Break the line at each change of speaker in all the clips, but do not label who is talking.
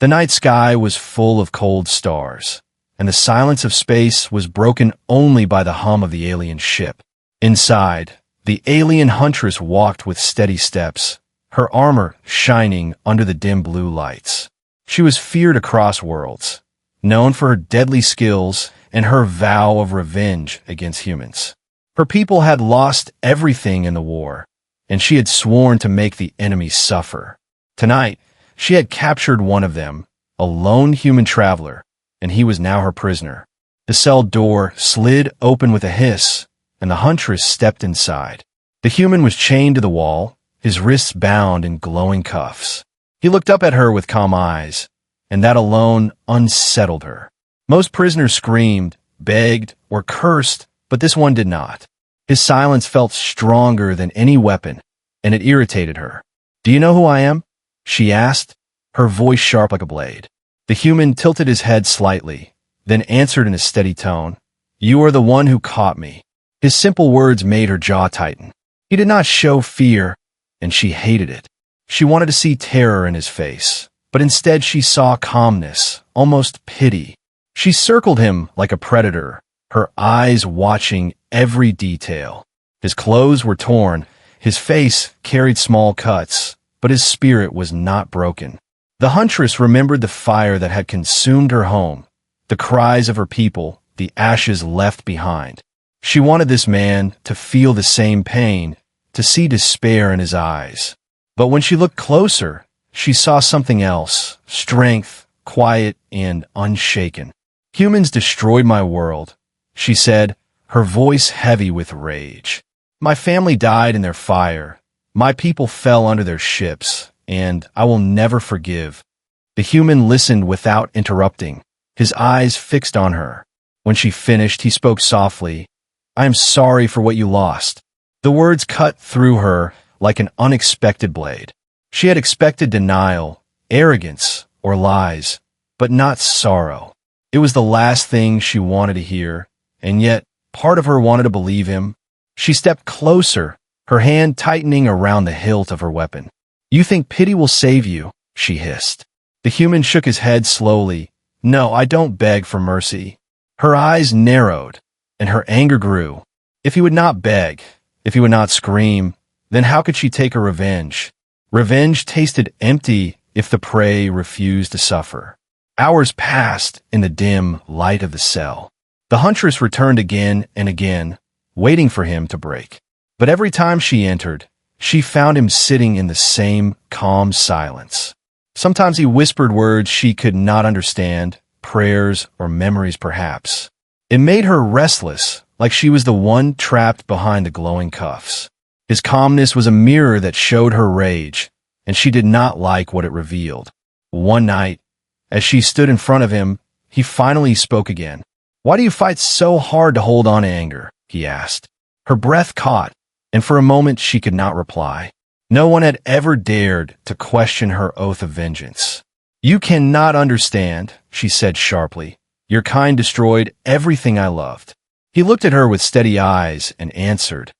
The night sky was full of cold stars, and the silence of space was broken only by the hum of the alien ship. Inside, the Alien Huntress walked with steady steps, her armor shining under the dim blue lights. She was feared across worlds, known for her deadly skills and her vow of revenge against humans. Her people had lost everything in the war, and she had sworn to make the enemy suffer. Tonight, she had captured one of them, a lone human traveler, and he was now her prisoner. The cell door slid open with a hiss, and the Huntress stepped inside. The human was chained to the wall, his wrists bound in glowing cuffs. He looked up at her with calm eyes, and that alone unsettled her. Most prisoners screamed, begged, or cursed, but this one did not. His silence felt stronger than any weapon, and it irritated her. "Do you know who I am?" she asked, her voice sharp like a blade. The human tilted his head slightly, then answered in a steady tone, "You are the one who caught me." His simple words made her jaw tighten. He did not show fear, and she hated it. She wanted to see terror in his face, but instead she saw calmness, almost pity. She circled him like a predator, her eyes watching every detail. His clothes were torn, his face carried small cuts, but his spirit was not broken. The Huntress remembered the fire that had consumed her home, the cries of her people, the ashes left behind. She wanted this man to feel the same pain, to see despair in his eyes. But when she looked closer, she saw something else, strength, quiet, and unshaken. "Humans destroyed my world," she said, her voice heavy with rage. "My family died in their fire. My people fell under their ships, and I will never forgive." The human listened without interrupting, his eyes fixed on her. When she finished, he spoke softly, "I am sorry for what you lost." The words cut through her like an unexpected blade. She had expected denial, arrogance, or lies, but not sorrow. It was the last thing she wanted to hear, and yet part of her wanted to believe him. She stepped closer, her hand tightening around the hilt of her weapon. "You think pity will save you?" she hissed. The human shook his head slowly. "No, I don't beg for mercy." Her eyes narrowed, and her anger grew. If he would not beg, if he would not scream, then how could she take her revenge? Revenge tasted empty if the prey refused to suffer. Hours passed in the dim light of the cell. The Huntress returned again and again, waiting for him to break. But every time she entered, she found him sitting in the same calm silence. Sometimes he whispered words she could not understand, prayers or memories perhaps. It made her restless, like she was the one trapped behind the glowing cuffs. His calmness was a mirror that showed her rage, and she did not like what it revealed. One night, as she stood in front of him, he finally spoke again. "Why do you fight so hard to hold on to anger?" he asked. Her breath caught, and for a moment she could not reply. No one had ever dared to question her oath of vengeance. "You cannot understand," she said sharply. "Your kind destroyed everything I loved." He looked at her with steady eyes and answered,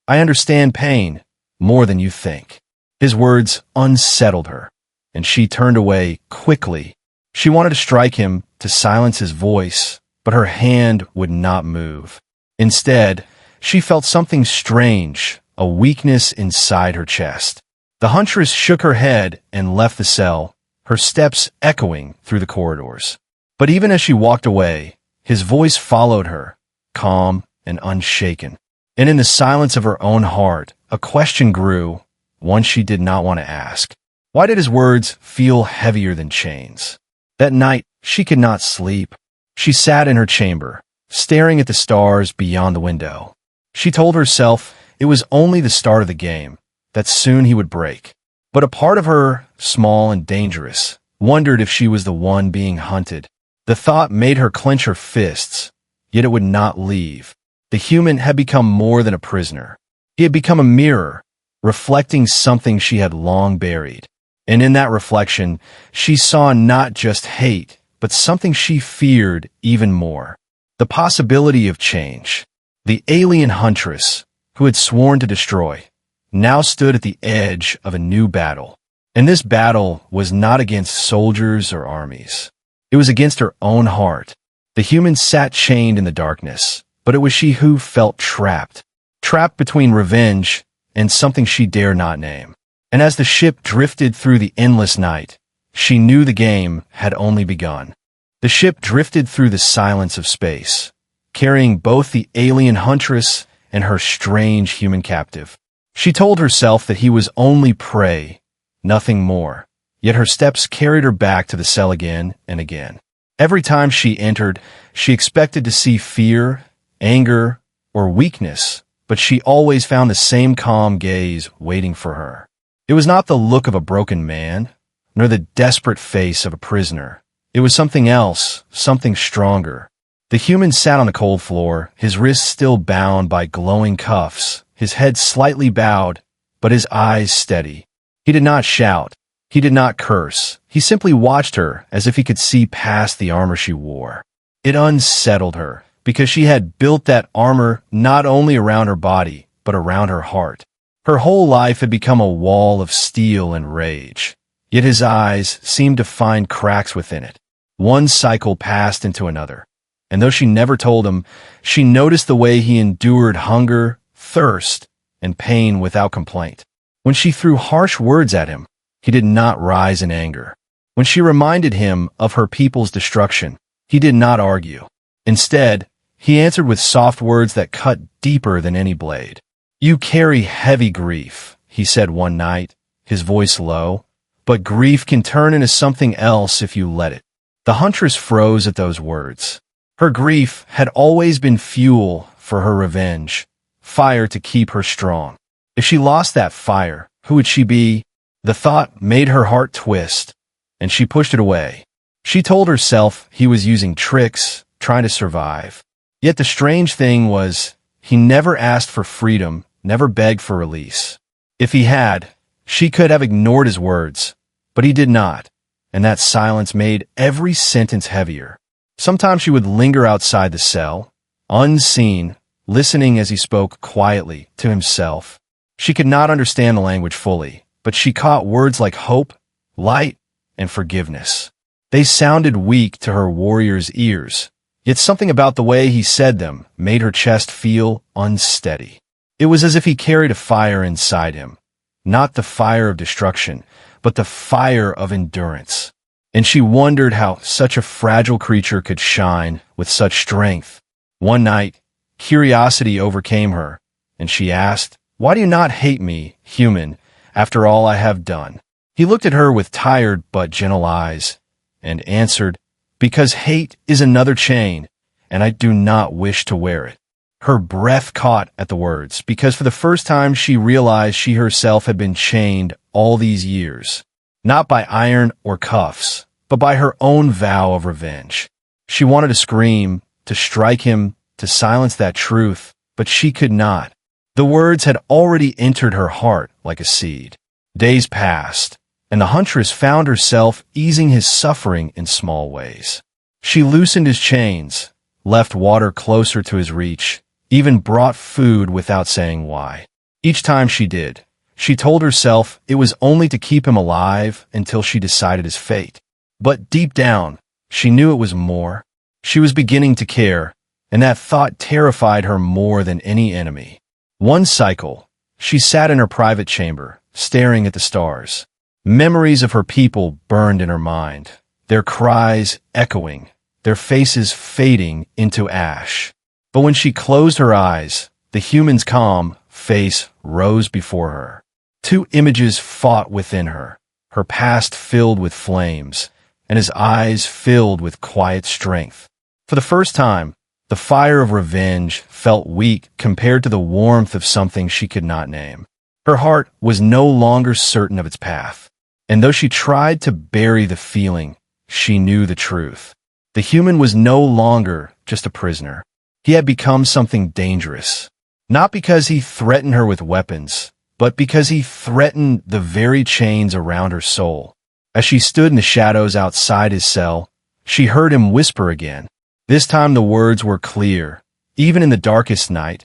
"I understand pain more than you think." His words unsettled her, and she turned away quickly. She wanted to strike him to silence his voice, but her hand would not move. Instead, she felt something strange, a weakness inside her chest. The Huntress shook her head and left the cell, her steps echoing through the corridors. But even as she walked away, his voice followed her, calm and unshaken. And in the silence of her own heart, a question grew, one she did not want to ask. Why did his words feel heavier than chains? That night, she could not sleep. She sat in her chamber, staring at the stars beyond the window. She told herself it was only the start of the game, that soon he would break. But a part of her, small and dangerous, wondered if she was the one being hunted. The thought made her clench her fists, yet it would not leave. The human had become more than a prisoner. He had become a mirror, reflecting something she had long buried. And in that reflection, she saw not just hate, but something she feared even more. The possibility of change. The alien huntress, who had sworn to destroy, now stood at the edge of a new battle. And this battle was not against soldiers or armies. It was against her own heart. The human sat chained in the darkness, but it was she who felt trapped. Trapped between revenge and something she dare not name. And as the ship drifted through the endless night, she knew the game had only begun. The ship drifted through the silence of space, carrying both the alien huntress and her strange human captive. She told herself that he was only prey, nothing more, yet her steps carried her back to the cell again and again. Every time she entered, she expected to see fear, anger, or weakness, but she always found the same calm gaze waiting for her. It was not the look of a broken man, nor the desperate face of a prisoner. It was something else, something stronger. The human sat on the cold floor, his wrists still bound by glowing cuffs, his head slightly bowed, but his eyes steady. He did not shout. He did not curse. He simply watched her as if he could see past the armor she wore. It unsettled her, because she had built that armor not only around her body, but around her heart. Her whole life had become a wall of steel and rage. Yet his eyes seemed to find cracks within it. One cycle passed into another. And though she never told him, she noticed the way he endured hunger, thirst, and pain without complaint. When she threw harsh words at him, he did not rise in anger. When she reminded him of her people's destruction, he did not argue. Instead, he answered with soft words that cut deeper than any blade. "You carry heavy grief," he said one night, his voice low, "but grief can turn into something else if you let it." The huntress froze at those words. Her grief had always been fuel for her revenge, fire to keep her strong. If she lost that fire, who would she be? The thought made her heart twist, and she pushed it away. She told herself he was using tricks, trying to survive. Yet the strange thing was, he never asked for freedom, never begged for release. If he had, she could have ignored his words, but he did not, and that silence made every sentence heavier. Sometimes she would linger outside the cell, unseen, listening as he spoke quietly to himself. She could not understand the language fully, but she caught words like hope, light, and forgiveness. They sounded weak to her warrior's ears, yet something about the way he said them made her chest feel unsteady. It was as if he carried a fire inside him, not the fire of destruction, but the fire of endurance. And she wondered how such a fragile creature could shine with such strength. One night, curiosity overcame her, and she asked, "Why do you not hate me, human, after all I have done?" He looked at her with tired but gentle eyes, and answered, "Because hate is another chain, and I do not wish to wear it." Her breath caught at the words, because for the first time she realized she herself had been chained all these years, not by iron or cuffs, but by her own vow of revenge. She wanted to scream, to strike him, to silence that truth, but she could not. The words had already entered her heart like a seed. Days passed, and the huntress found herself easing his suffering in small ways. She loosened his chains, left water closer to his reach, even brought food without saying why. Each time she did, she told herself it was only to keep him alive until she decided his fate. But deep down, she knew it was more. She was beginning to care, and that thought terrified her more than any enemy. One cycle, she sat in her private chamber, staring at the stars. Memories of her people burned in her mind, their cries echoing, their faces fading into ash. But when she closed her eyes, the human's calm face rose before her. Two images fought within her, her past filled with flames, and his eyes filled with quiet strength. For the first time, the fire of revenge felt weak compared to the warmth of something she could not name. Her heart was no longer certain of its path, and though she tried to bury the feeling, she knew the truth. The human was no longer just a prisoner. He had become something dangerous, not because he threatened her with weapons, but because he threatened the very chains around her soul. As she stood in the shadows outside his cell, she heard him whisper again. This time the words were clear. Even in the darkest night,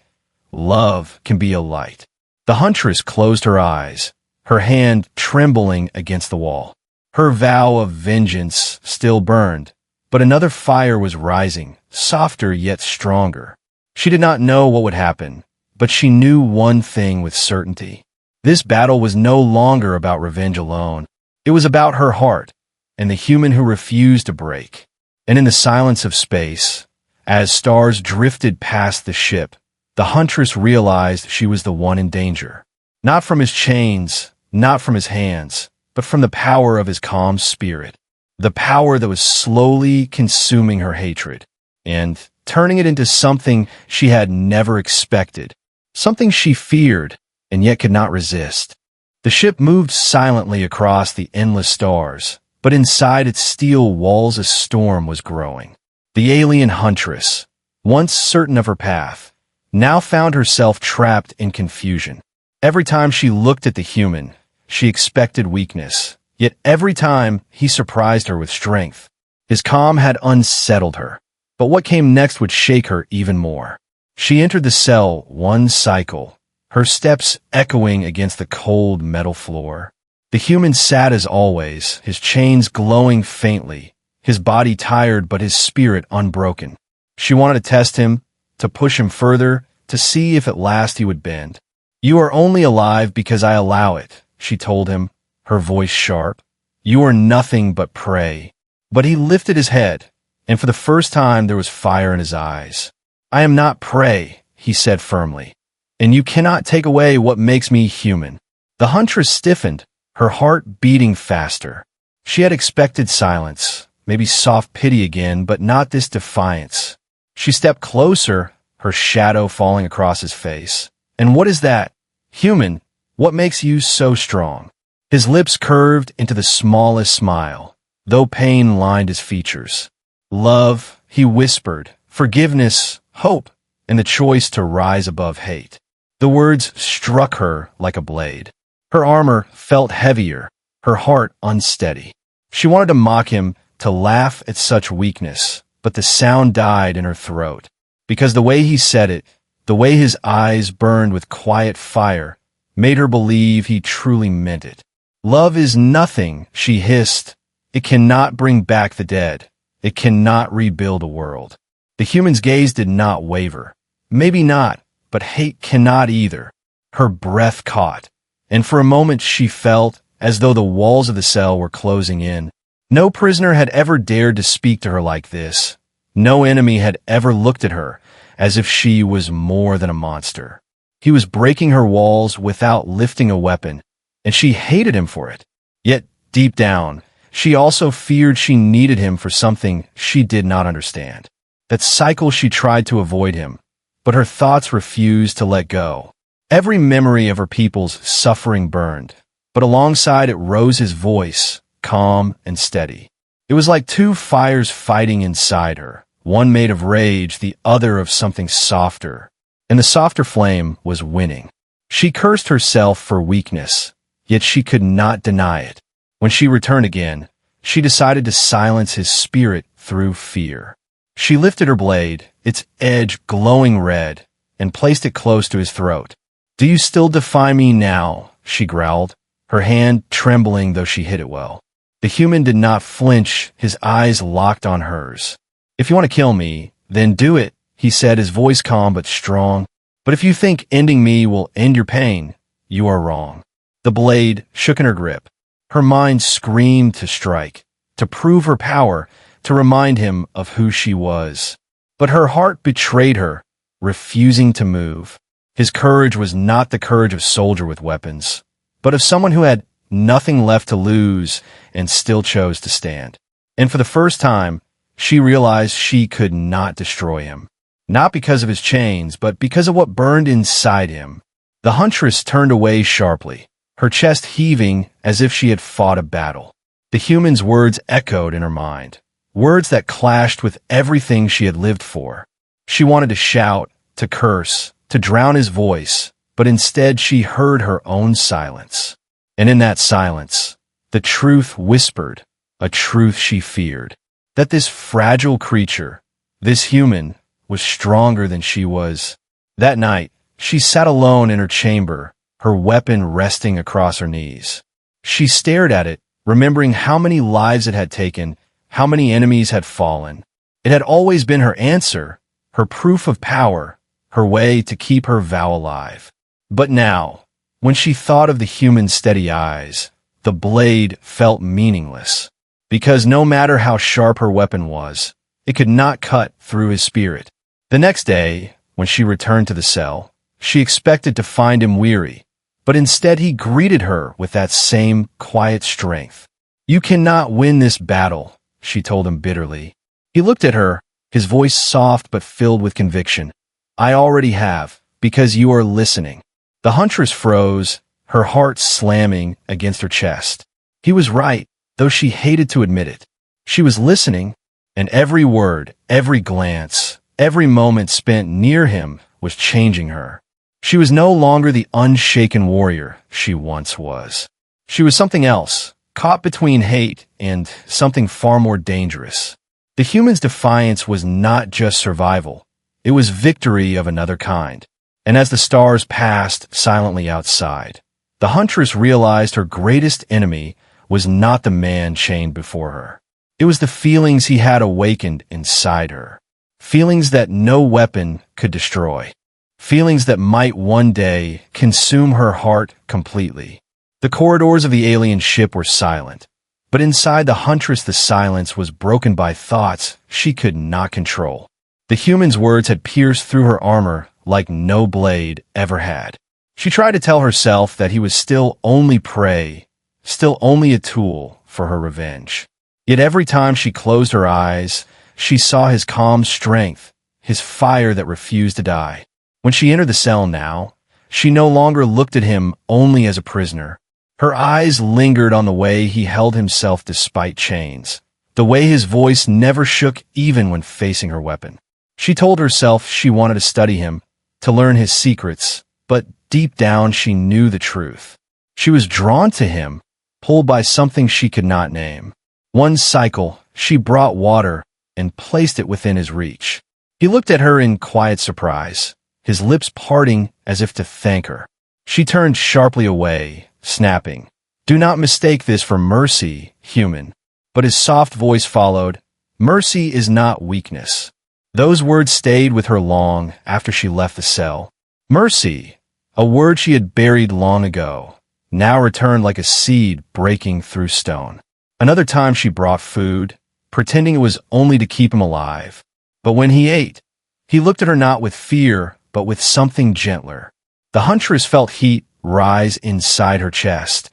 love can be a light. The huntress closed her eyes, her hand trembling against the wall. Her vow of vengeance still burned, but another fire was rising, softer yet stronger. She did not know what would happen, but she knew one thing with certainty. This battle was no longer about revenge alone. It was about her heart, and the human who refused to break. And in the silence of space, as stars drifted past the ship, the Huntress realized she was the one in danger. Not from his chains, not from his hands, but from the power of his calm spirit. The power that was slowly consuming her hatred, and turning it into something she had never expected. Something she feared, and yet could not resist. The ship moved silently across the endless stars, but inside its steel walls a storm was growing. The alien Huntress, once certain of her path, now found herself trapped in confusion. Every time she looked at the human, she expected weakness, yet every time he surprised her with strength. His calm had unsettled her, but what came next would shake her even more. She entered the cell one cycle, her steps echoing against the cold metal floor. The human sat as always, his chains glowing faintly, his body tired but his spirit unbroken. She wanted to test him, to push him further, to see if at last he would bend. "You are only alive because I allow it," she told him, her voice sharp. "You are nothing but prey." But he lifted his head, and for the first time there was fire in his eyes. "I am not prey," he said firmly, "and you cannot take away what makes me human." The Huntress stiffened, her heart beating faster. She had expected silence, maybe soft pity again, but not this defiance. She stepped closer, her shadow falling across his face. "And what is that? Human, what makes you so strong?" His lips curved into the smallest smile, though pain lined his features. "Love," he whispered, "forgiveness, hope, and the choice to rise above hate." The words struck her like a blade. Her armor felt heavier, her heart unsteady. She wanted to mock him, to laugh at such weakness, but the sound died in her throat. Because the way he said it, the way his eyes burned with quiet fire, made her believe he truly meant it. "Love is nothing," she hissed. "It cannot bring back the dead. It cannot rebuild a world." The human's gaze did not waver. "Maybe not, but hate cannot either." Her breath caught, and for a moment she felt as though the walls of the cell were closing in. No prisoner had ever dared to speak to her like this. No enemy had ever looked at her as if she was more than a monster. He was breaking her walls without lifting a weapon, and she hated him for it. Yet, deep down, she also feared she needed him for something she did not understand. That cycle she tried to avoid him, but her thoughts refused to let go. Every memory of her people's suffering burned, but alongside it rose his voice, calm and steady. It was like two fires fighting inside her, one made of rage, the other of something softer, and the softer flame was winning. She cursed herself for weakness, yet she could not deny it. When she returned again, she decided to silence his spirit through fear. She lifted her blade, its edge glowing red, and placed it close to his throat. "Do you still defy me now?" she growled, her hand trembling though she hid it well. The human did not flinch, his eyes locked on hers. "If you want to kill me, then do it," he said, his voice calm but strong. "But if you think ending me will end your pain, you are wrong." The blade shook in her grip. Her mind screamed to strike, to prove her power, to remind him of who she was. But her heart betrayed her, refusing to move. His courage was not the courage of a soldier with weapons, but of someone who had nothing left to lose and still chose to stand. And for the first time, she realized she could not destroy him. Not because of his chains, but because of what burned inside him. The Huntress turned away sharply, her chest heaving as if she had fought a battle. The human's words echoed in her mind, words that clashed with everything she had lived for. She wanted to shout, to curse, to drown his voice, but instead she heard her own silence. And in that silence, the truth whispered, a truth she feared, that this fragile creature, this human, was stronger than she was. That night, she sat alone in her chamber, her weapon resting across her knees. She stared at it, remembering how many lives it had taken, how many enemies had fallen. It had always been her answer, her proof of power, her way to keep her vow alive. But now, when she thought of the human's steady eyes, the blade felt meaningless, because no matter how sharp her weapon was, it could not cut through his spirit. The next day, when she returned to the cell, she expected to find him weary, but instead he greeted her with that same quiet strength. "You cannot win this battle," she told him bitterly. He looked at her, his voice soft but filled with conviction. "I already have, because you are listening." The huntress froze, her heart slamming against her chest. He was right, though she hated to admit it. She was listening, and every word, every glance, every moment spent near him was changing her. She was no longer the unshaken warrior she once was. She was something else, caught between hate and something far more dangerous. The human's defiance was not just survival. It was victory of another kind. And as the stars passed silently outside, the huntress realized her greatest enemy was not the man chained before her. It was the feelings he had awakened inside her. Feelings that no weapon could destroy. Feelings that might one day consume her heart completely. The corridors of the alien ship were silent, but inside the huntress the silence was broken by thoughts she could not control. The human's words had pierced through her armor like no blade ever had. She tried to tell herself that he was still only prey, still only a tool for her revenge. Yet every time she closed her eyes, she saw his calm strength, his fire that refused to die. When she entered the cell now, she no longer looked at him only as a prisoner. Her eyes lingered on the way he held himself despite chains, the way his voice never shook even when facing her weapon. She told herself she wanted to study him, to learn his secrets, but deep down she knew the truth. She was drawn to him, pulled by something she could not name. One cycle, she brought water and placed it within his reach. He looked at her in quiet surprise, his lips parting as if to thank her. She turned sharply away, snapping, "Do not mistake this for mercy, human." But his soft voice followed, "Mercy is not weakness." Those words stayed with her long after she left the cell. Mercy, a word she had buried long ago, now returned like a seed breaking through stone. Another time she brought food, pretending it was only to keep him alive. But when he ate, he looked at her not with fear, but with something gentler. The huntress felt heat rise inside her chest,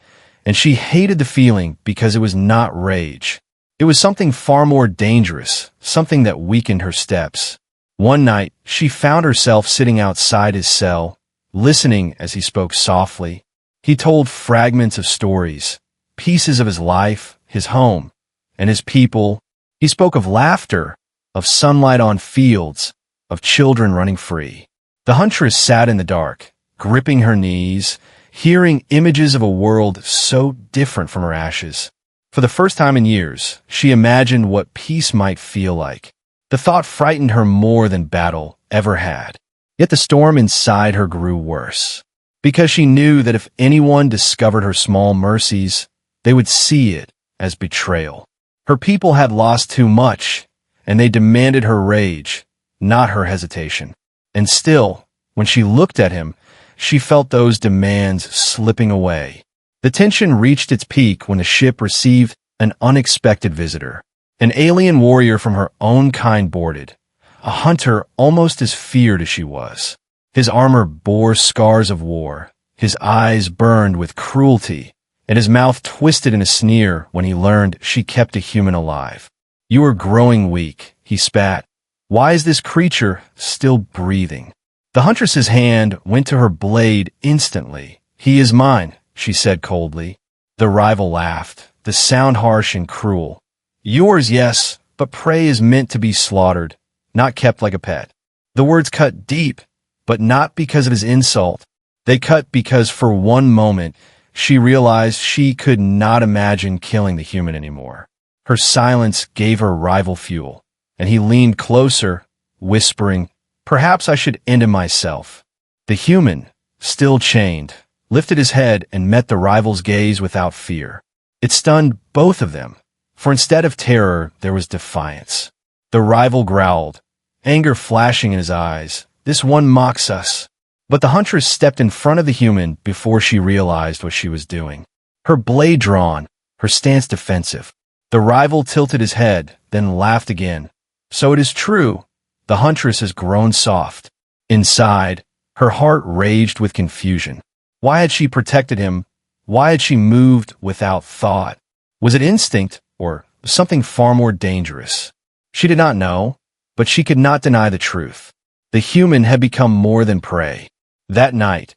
and she hated the feeling because it was not rage. It was something far more dangerous, something that weakened her steps. One night, she found herself sitting outside his cell, listening as he spoke softly. He told fragments of stories, pieces of his life, his home, and his people. He spoke of laughter, of sunlight on fields, of children running free. The huntress sat in the dark, gripping her knees, hearing images of a world so different from her ashes. For the first time in years, she imagined what peace might feel like. The thought frightened her more than battle ever had. Yet the storm inside her grew worse, because she knew that if anyone discovered her small mercies, they would see it as betrayal. Her people had lost too much, and they demanded her rage, not her hesitation. And still, when she looked at him, she felt those demands slipping away. The tension reached its peak when the ship received an unexpected visitor. An alien warrior from her own kind boarded, a hunter almost as feared as she was. His armor bore scars of war, his eyes burned with cruelty, and his mouth twisted in a sneer when he learned she kept a human alive. "You are growing weak," he spat. "Why is this creature still breathing?" The huntress's hand went to her blade instantly. "He is mine," she said coldly. The rival laughed, the sound harsh and cruel. "Yours, yes, but prey is meant to be slaughtered, not kept like a pet." The words cut deep, but not because of his insult. They cut because for one moment, she realized she could not imagine killing the human anymore. Her silence gave her rival fuel, and he leaned closer, whispering, "Perhaps I should end him myself." The human, still chained, lifted his head and met the rival's gaze without fear. It stunned both of them, for instead of terror, there was defiance. The rival growled, anger flashing in his eyes. "This one mocks us." But the huntress stepped in front of the human before she realized what she was doing. Her blade drawn, her stance defensive. The rival tilted his head, then laughed again. "So it is true. The huntress has grown soft." Inside, her heart raged with confusion. Why had she protected him? Why had she moved without thought? Was it instinct or something far more dangerous? She did not know, but she could not deny the truth. The human had become more than prey. That night,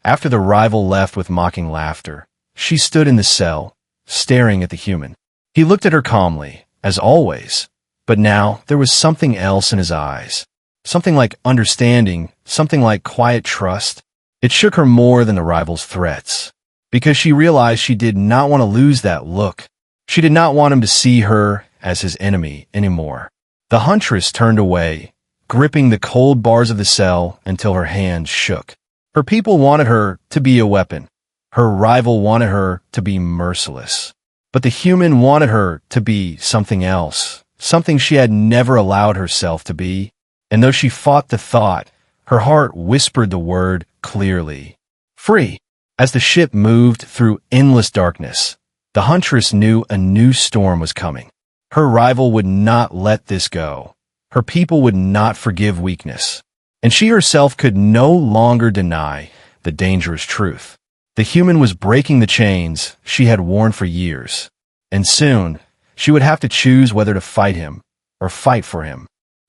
after the rival left with mocking laughter, she stood in the cell, staring at the human. He looked at her calmly, as always, but now there was something else in his eyes. Something like understanding, something like quiet trust. It shook her more than the rival's threats, because she realized she did not want to lose that look. She did not want him to see her as his enemy anymore. The huntress turned away, gripping the cold bars of the cell until her hands shook. Her people wanted her to be a weapon. Her rival wanted her to be merciless. But the human wanted her to be something else, something she had never allowed herself to be. And though she fought the thought, her heart whispered the word clearly. Free. As the ship moved through endless darkness, the huntress knew a new storm was coming. Her rival would not let this go. Her people would not forgive weakness. And she herself could no longer deny the dangerous truth. The human was breaking the chains she had worn for years. And soon, she would have to choose whether to fight him or fight for him.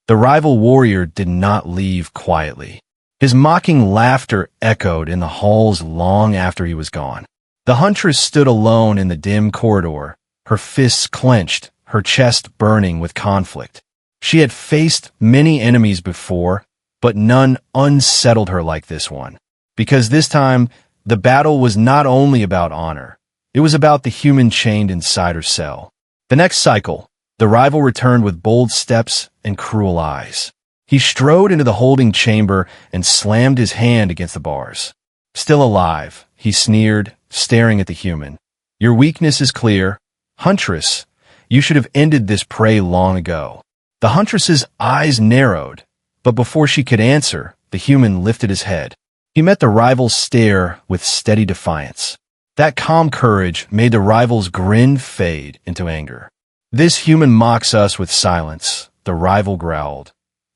The rival warrior did not leave quietly. His mocking laughter echoed in the halls long after he was gone. The huntress stood alone in the dim corridor, her fists clenched, her chest burning with conflict. She had faced many enemies before, but none unsettled her like this one. Because this time, the battle was not only about honor, it was about the human chained inside her cell. The next cycle, the rival returned with bold steps and cruel eyes. He strode into the holding chamber and slammed his hand against the bars. Still alive, he sneered, staring at the human. Your weakness is clear. Huntress, you should have ended this prey long ago. The huntress's eyes narrowed, but before she could answer, the human lifted his head. He met the rival's stare with steady defiance. That calm courage made the rival's grin fade into anger. This human mocks us with silence, the rival growled.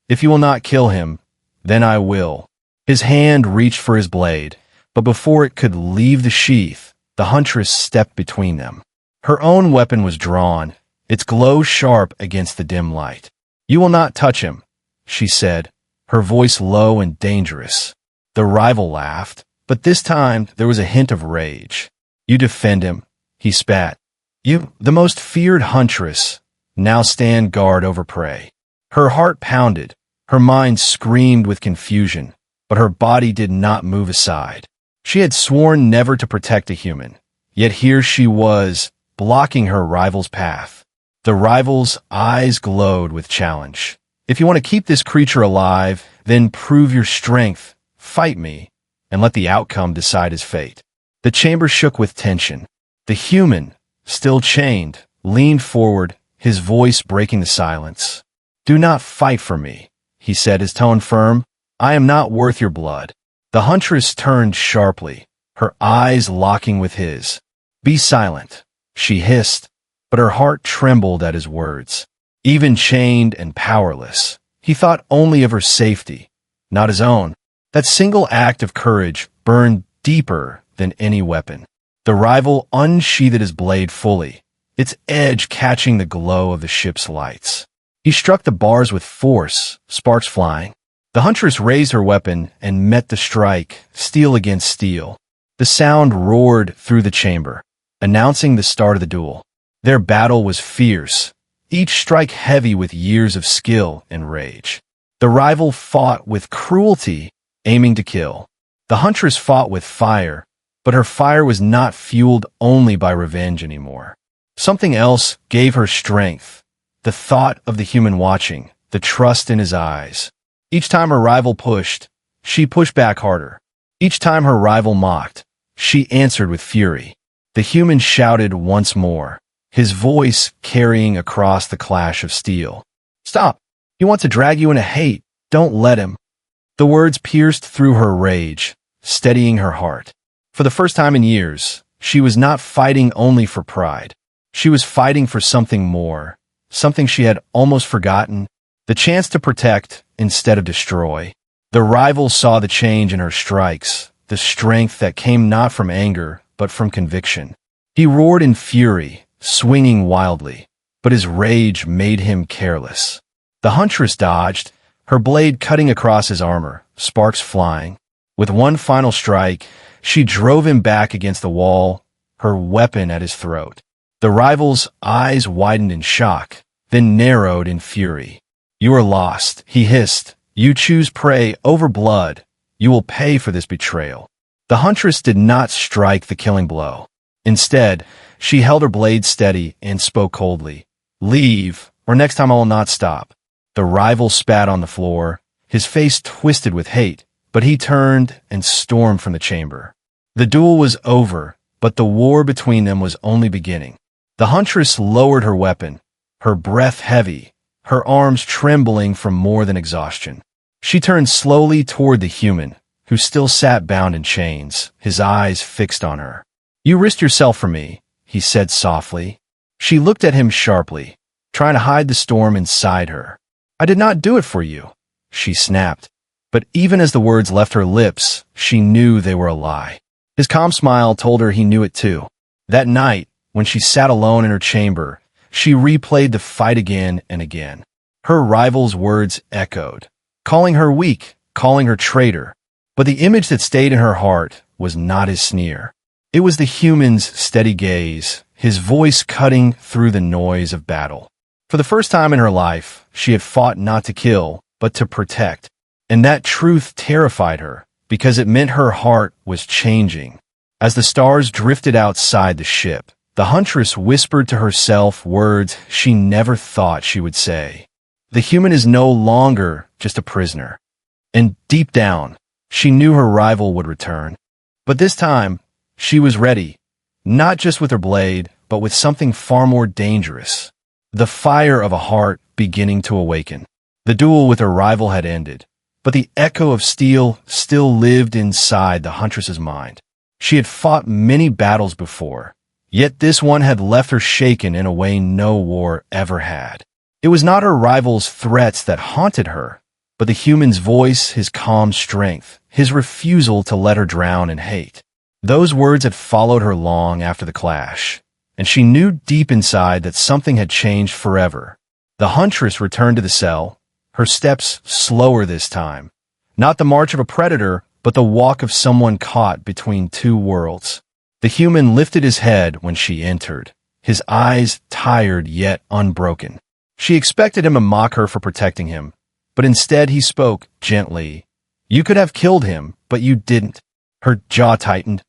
If you will not kill him, then I will. His hand reached for his blade, but before it could leave the sheath, the huntress stepped between them. Her own weapon was drawn, its glow sharp against the dim light. You will not touch him, she said, her voice low and dangerous. The rival laughed, but this time there was a hint of rage. You defend him, he spat. You, the most feared huntress, now stand guard over prey. Her heart pounded, her mind screamed with confusion, but her body did not move aside. She had sworn never to protect a human, yet here she was, blocking her rival's path. The rival's eyes glowed with challenge. If you want to keep this creature alive, then prove your strength, fight me, and let the outcome decide his fate. The chamber shook with tension. The human, still chained, leaned forward, his voice breaking the silence. Do not fight for me, he said, his tone firm. I am not worth your blood. The huntress turned sharply, her eyes locking with his. Be silent, she hissed, but her heart trembled at his words. Even chained and powerless, he thought only of her safety, not his own. That single act of courage burned deeper than any weapon. The rival unsheathed his blade fully, its edge catching the glow of the ship's lights. He struck the bars with force, sparks flying. The huntress raised her weapon and met the strike, steel against steel. The sound roared through the chamber, announcing the start of the duel. Their battle was fierce, each strike heavy with years of skill and rage. The rival fought with cruelty, aiming to kill. The huntress fought with fire, but her fire was not fueled only by revenge anymore. Something else gave her strength. The thought of the human watching, the trust in his eyes. Each time her rival pushed, she pushed back harder. Each time her rival mocked, She answered with fury. The human shouted once more, his voice carrying across the clash of steel. Stop! He wants to drag you into hate. Don't let him. The words pierced through her rage, steadying her heart. For the first time in years, she was not fighting only for pride. She was fighting for something more, something she had almost forgotten, the chance to protect instead of destroy. The rival saw the change in her strikes, the strength that came not from anger, but from conviction. He roared in fury, swinging wildly, but his rage made him careless. The huntress dodged, her blade cutting across his armor, sparks flying. With one final strike, she drove him back against the wall, her weapon at his throat. The rival's eyes widened in shock, then narrowed in fury. You are lost, he hissed. You choose prey over blood. You will pay for this betrayal. The huntress did not strike the killing blow. Instead, she held her blade steady and spoke coldly. Leave, or next time I will not stop. The rival spat on the floor, his face twisted with hate, but he turned and stormed from the chamber. The duel was over, but the war between them was only beginning. The huntress lowered her weapon, her breath heavy, her arms trembling from more than exhaustion. She turned slowly toward the human, who still sat bound in chains, his eyes fixed on her. You risked yourself for me, he said softly. She looked at him sharply, trying to hide the storm inside her. I did not do it for you, she snapped. But even as the words left her lips, she knew they were a lie. His calm smile told her he knew it too. That night, when she sat alone in her chamber, she replayed the fight again and again. Her rival's words echoed, calling her weak, calling her traitor. But the image that stayed in her heart was not his sneer. It was the human's steady gaze, his voice cutting through the noise of battle. For the first time in her life, she had fought not to kill, but to protect. And that truth terrified her, because it meant her heart was changing. As the stars drifted outside the ship, the huntress whispered to herself words she never thought she would say. The human is no longer just a prisoner. And deep down, she knew her rival would return. But this time, she was ready, not just with her blade, but with something far more dangerous. The fire of a heart beginning to awaken. The duel with her rival had ended, but the echo of steel still lived inside the huntress's mind. She had fought many battles before, yet this one had left her shaken in a way no war ever had. It was not her rival's threats that haunted her, but the human's voice, his calm strength, his refusal to let her drown in hate. Those words had followed her long after the clash, and she knew deep inside that something had changed forever. The huntress returned to the cell, her steps slower this time. Not the march of a predator, but the walk of someone caught between two worlds. The human lifted his head when she entered, his eyes tired yet unbroken. She expected him to mock her for protecting him, but instead he spoke gently. You could have killed him, but you didn't. Her jaw tightened.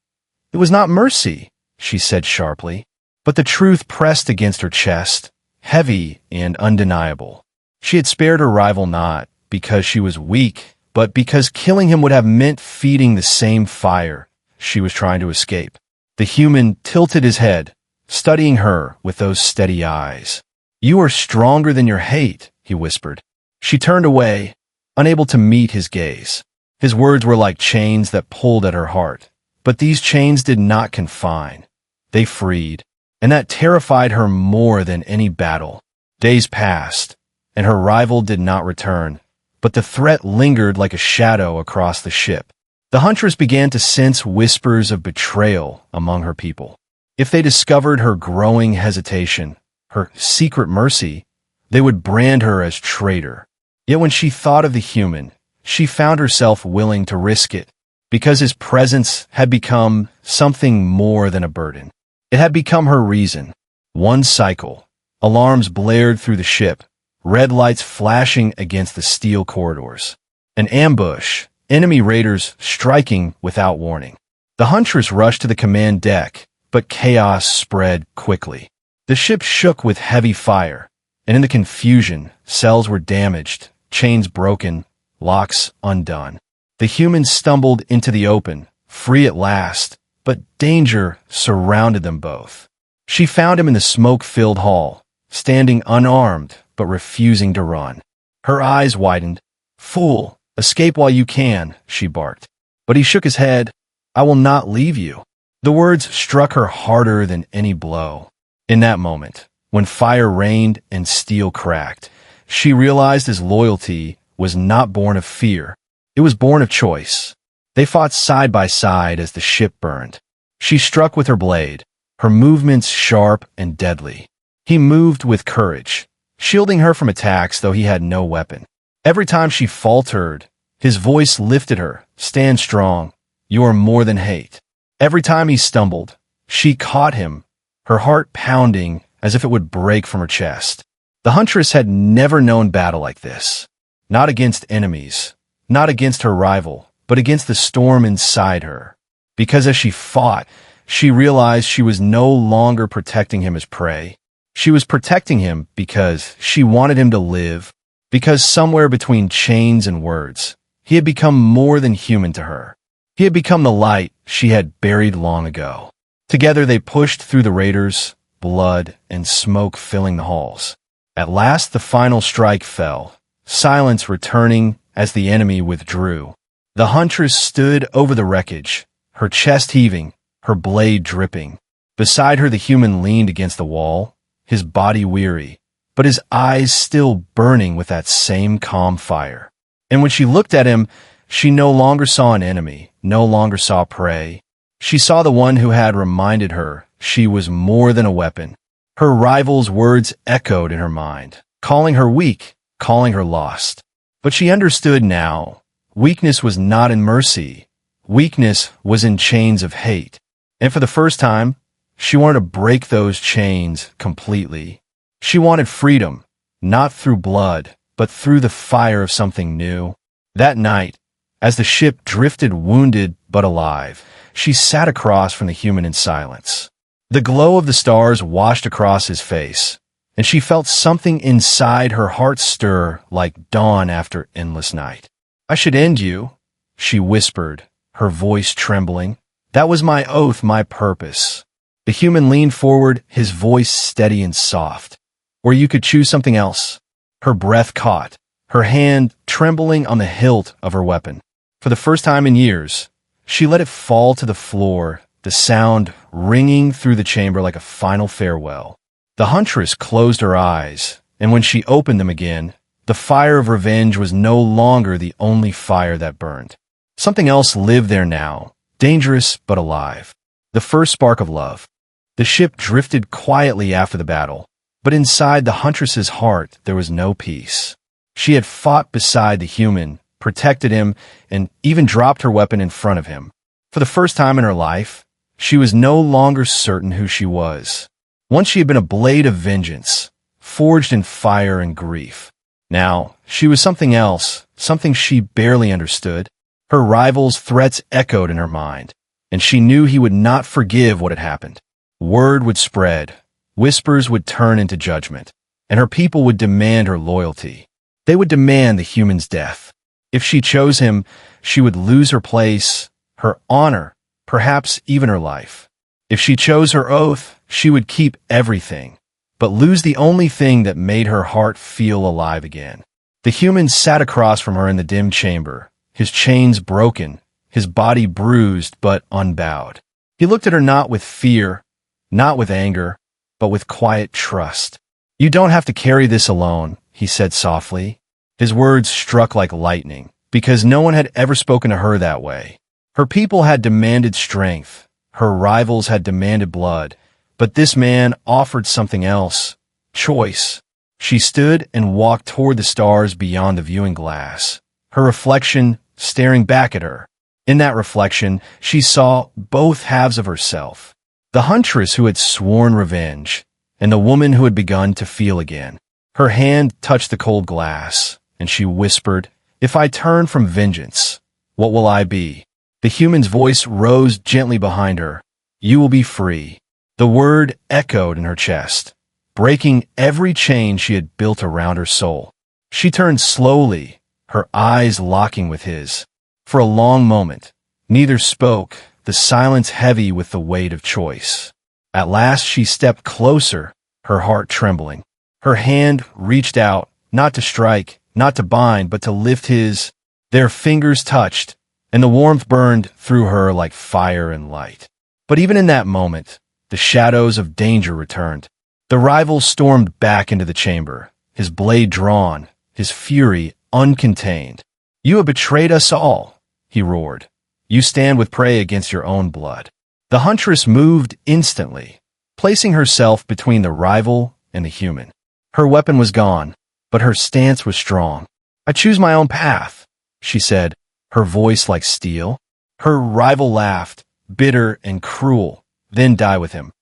It was not mercy, she said sharply, but the truth pressed against her chest, heavy and undeniable. She had spared her rival not because she was weak, but because killing him would have meant feeding the same fire she was trying to escape. The human tilted his head, studying her with those steady eyes. You are stronger than your hate, he whispered. She turned away, unable to meet his gaze. His words were like chains that pulled at her heart. But these chains did not confine. They freed, and that terrified her more than any battle. Days passed, and her rival did not return, but the threat lingered like a shadow across the ship. The huntress began to sense whispers of betrayal among her people. If they discovered her growing hesitation, her secret mercy, they would brand her as traitor. Yet when she thought of the human, she found herself willing to risk it, because his presence had become something more than a burden. It had become her reason. One cycle, alarms blared through the ship, red lights flashing against the steel corridors. An ambush, enemy raiders striking without warning. The huntress rushed to the command deck, but chaos spread quickly. The ship shook with heavy fire, and in the confusion, cells were damaged, chains broken, locks undone. The humans stumbled into the open, free at last, but danger surrounded them both. She found him in the smoke-filled hall, standing unarmed but refusing to run. Her eyes widened. "Fool, escape while you can," she barked. But he shook his head. "I will not leave you." The words struck her harder than any blow. In that moment, when fire rained and steel cracked, she realized his loyalty was not born of fear. It was born of choice. They fought side by side as the ship burned. She struck with her blade, her movements sharp and deadly. He moved with courage, shielding her from attacks though he had no weapon. Every time she faltered, his voice lifted her. "Stand strong. You are more than hate." Every time he stumbled, she caught him, her heart pounding as if it would break from her chest. The Huntress had never known battle like this. Not against enemies, not against her rival, but against the storm inside her. Because as she fought, she realized she was no longer protecting him as prey. She was protecting him because she wanted him to live, because somewhere between chains and words, he had become more than human to her. He had become the light she had buried long ago. Together they pushed through the raiders, blood and smoke filling the halls. At last the final strike fell, silence returning as the enemy withdrew. The Huntress stood over the wreckage, her chest heaving, her blade dripping. Beside her the human leaned against the wall, his body weary, but his eyes still burning with that same calm fire. And when she looked at him, she no longer saw an enemy, no longer saw prey. She saw the one who had reminded her she was more than a weapon. Her rival's words echoed in her mind, calling her weak, calling her lost. But she understood now. Weakness was not in mercy. Weakness was in chains of hate. And for the first time, she wanted to break those chains completely. She wanted freedom, not through blood, but through the fire of something new. That night, as the ship drifted wounded but alive, she sat across from the human in silence. The glow of the stars washed across his face, and she felt something inside her heart stir like dawn after endless night. "I should end you," she whispered, her voice trembling. "That was my oath, my purpose." The human leaned forward, his voice steady and soft. "Or you could choose something else." Her breath caught, her hand trembling on the hilt of her weapon. For the first time in years, she let it fall to the floor, the sound ringing through the chamber like a final farewell. The Huntress closed her eyes, and when she opened them again, the fire of revenge was no longer the only fire that burned. Something else lived there now, dangerous but alive. The first spark of love. The ship drifted quietly after the battle, but inside the Huntress's heart there was no peace. She had fought beside the human, protected him, and even dropped her weapon in front of him. For the first time in her life, she was no longer certain who she was. Once she had been a blade of vengeance, forged in fire and grief. Now, she was something else, something she barely understood. Her rival's threats echoed in her mind, and she knew he would not forgive what had happened. Word would spread, whispers would turn into judgment, and her people would demand her loyalty. They would demand the human's death. If she chose him, she would lose her place, her honor, perhaps even her life. If she chose her oath, she would keep everything, but lose the only thing that made her heart feel alive again. The human sat across from her in the dim chamber, his chains broken, his body bruised but unbowed. He looked at her not with fear, not with anger, but with quiet trust. "You don't have to carry this alone," he said softly. His words struck like lightning, because no one had ever spoken to her that way. Her people had demanded strength, her rivals had demanded blood, but this man offered something else, choice. She stood and walked toward the stars beyond the viewing glass, her reflection staring back at her. In that reflection, she saw both halves of herself, the Huntress who had sworn revenge, and the woman who had begun to feel again. Her hand touched the cold glass, and she whispered, "If I turn from vengeance, what will I be?" The human's voice rose gently behind her. "You will be free." The word echoed in her chest, breaking every chain she had built around her soul. She turned slowly, her eyes locking with his. For a long moment, neither spoke. the silence heavy with the weight of choice. At last she stepped closer, her heart trembling. Her hand reached out, not to strike, not to bind, but to lift his. Their fingers touched, and the warmth burned through her like fire and light. But even in that moment, the shadows of danger returned. The rival stormed back into the chamber, his blade drawn, his fury uncontained. "You have betrayed us all," he roared. "You stand with prey against your own blood." The huntress moved instantly, placing herself between the rival and the human. Her weapon was gone, but her stance was strong. "I choose my own path," she said, her voice like steel. Her rival laughed, bitter and cruel. "Then die with him."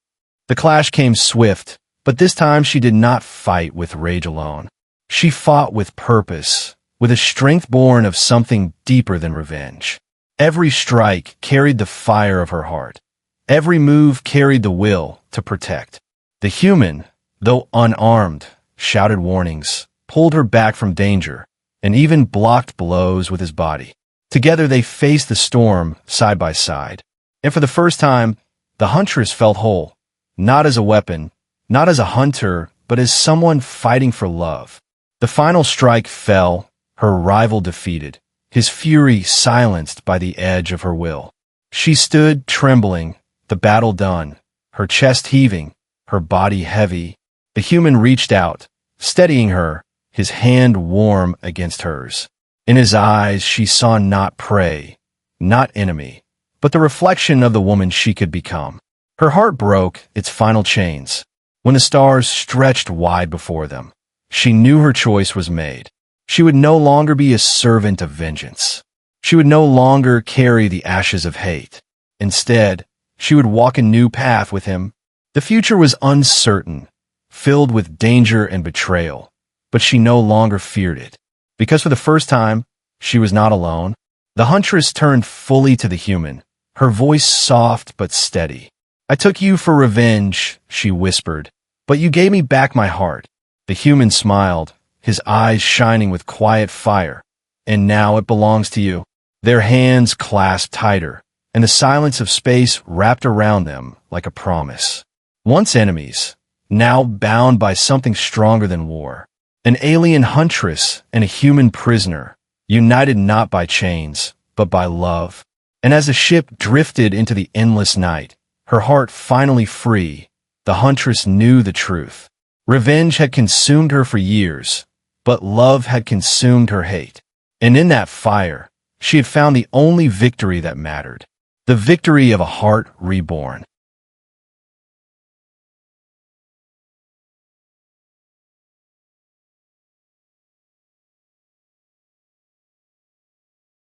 The clash came swift, but this time she did not fight with rage alone. She fought with purpose, with a strength born of something deeper than revenge. Every strike carried the fire of her heart. Every move carried the will to protect. The human, though unarmed, shouted warnings, pulled her back from danger, and even blocked blows with his body. Together they faced the storm side by side. And for the first time, the huntress felt whole, not as a weapon, not as a hunter, but as someone fighting for love. The final strike fell, her rival defeated, his fury silenced by the edge of her will. She stood trembling, the battle done, her chest heaving, her body heavy. The human reached out, steadying her, his hand warm against hers. In his eyes she saw not prey, not enemy, but the reflection of the woman she could become. Her heart broke its final chains. When the stars stretched wide before them, she knew her choice was made. She would no longer be a servant of vengeance. She would no longer carry the ashes of hate. Instead, she would walk a new path with him. The future was uncertain, filled with danger and betrayal, but she no longer feared it. Because for the first time, she was not alone. The huntress turned fully to the human, her voice soft but steady. "I took you for revenge," she whispered, "but you gave me back my heart." The human smiled, his eyes shining with quiet fire. "And now it belongs to you." Their hands clasped tighter, and the silence of space wrapped around them like a promise. Once enemies, now bound by something stronger than war. An alien huntress and a human prisoner, united not by chains, but by love. And as the ship drifted into the endless night, her heart finally free, the huntress knew the truth. Revenge had consumed her for years, but love had consumed her hate. And in that fire, she had found the only victory that mattered. The victory of a heart reborn.